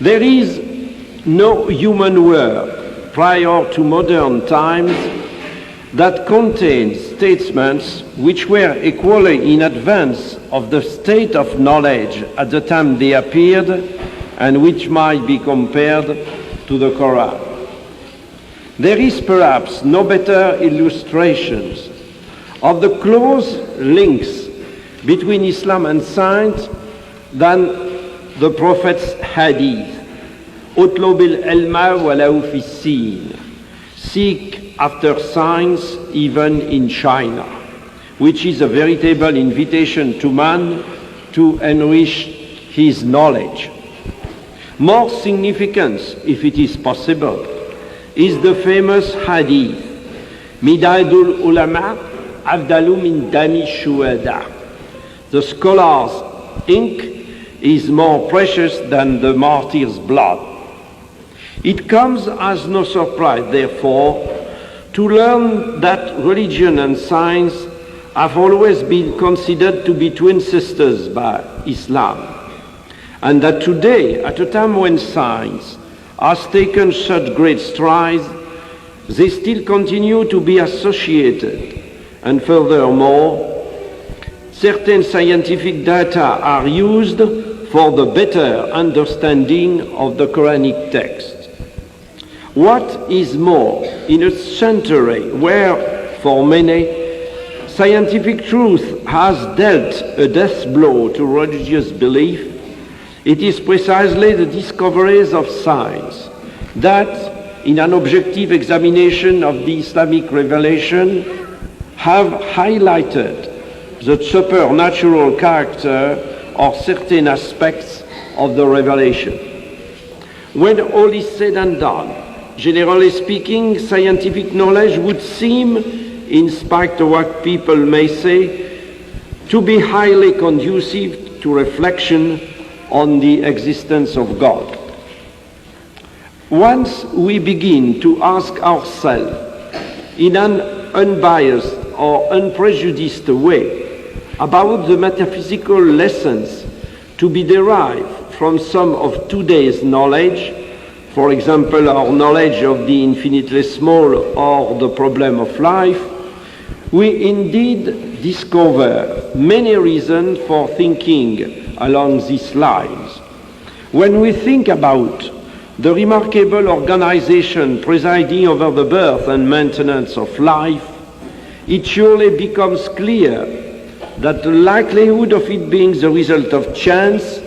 There is no human work prior to modern times that contains statements which were equally in advance of the state of knowledge at the time they appeared and which might be compared to the Quran. There is perhaps no better illustrations of the close links between Islam and science than the Prophet's hadith. اطلب العلم ولو في الصين. Seek after science even in China, which is a veritable invitation to man to enrich his knowledge. More significant, if it is possible, is the famous hadith, Midadul Ulama Afdalu min Dami Shuhada. The scholar's ink is more precious than the martyr's blood. It comes as no surprise, therefore, to learn that religion and science have always been considered to be twin sisters by Islam, and that today, at a time when science has taken such great strides, they still continue to be associated. And furthermore, certain scientific data are used for the better understanding of the Quranic text. What is more, in a century where, for many, scientific truth has dealt a death blow to religious belief, it is precisely the discoveries of science that, in an objective examination of the Islamic revelation, have highlighted the supernatural character of certain aspects of the revelation. When all is said and done, generally speaking, scientific knowledge would seem, in spite of what people may say, to be highly conducive to reflection on the existence of God. Once we begin to ask ourselves in an unbiased or unprejudiced way about the metaphysical lessons to be derived from some of today's knowledge, for example, our knowledge of the infinitely small or the problem of life, we indeed discover many reasons for thinking along these lines. When we think about the remarkable organization presiding over the birth and maintenance of life, it surely becomes clear that the likelihood of it being the result of chance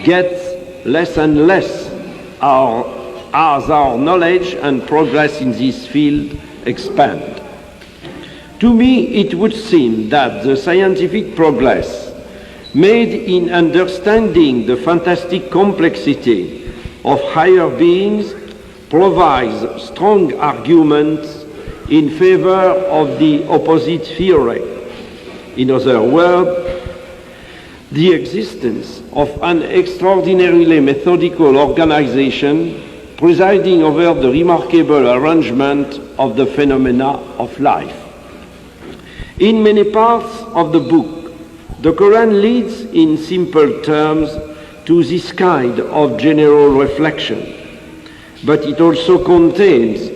gets less and less as our knowledge and progress in this field expand. To me, it would seem that the scientific progress made in understanding the fantastic complexity of higher beings provides strong arguments in favor of the opposite theory. In other words, the existence of an extraordinarily methodical organization presiding over the remarkable arrangement of the phenomena of life. In many parts of the book, the Quran leads in simple terms to this kind of general reflection, but it also contains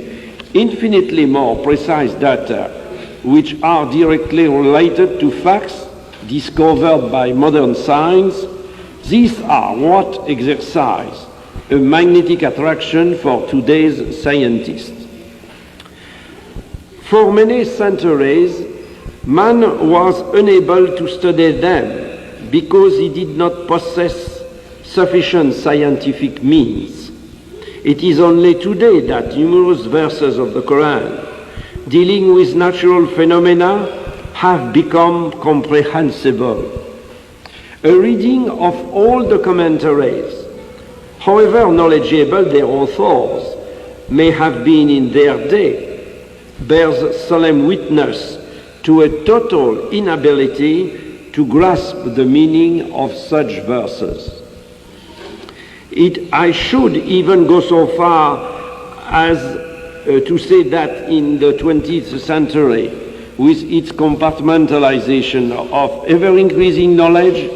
infinitely more precise data which are directly related to facts discovered by modern science. These are what exercise a magnetic attraction for today's scientists. For many centuries, man was unable to study them because he did not possess sufficient scientific means. It is only today that numerous verses of the Quran dealing with natural phenomena have become comprehensible. A reading of all the commentaries, however knowledgeable their authors may have been in their day, bears solemn witness to a total inability to grasp the meaning of such verses. I should even go so far as to say that in the 20th century, with its compartmentalization of ever-increasing knowledge,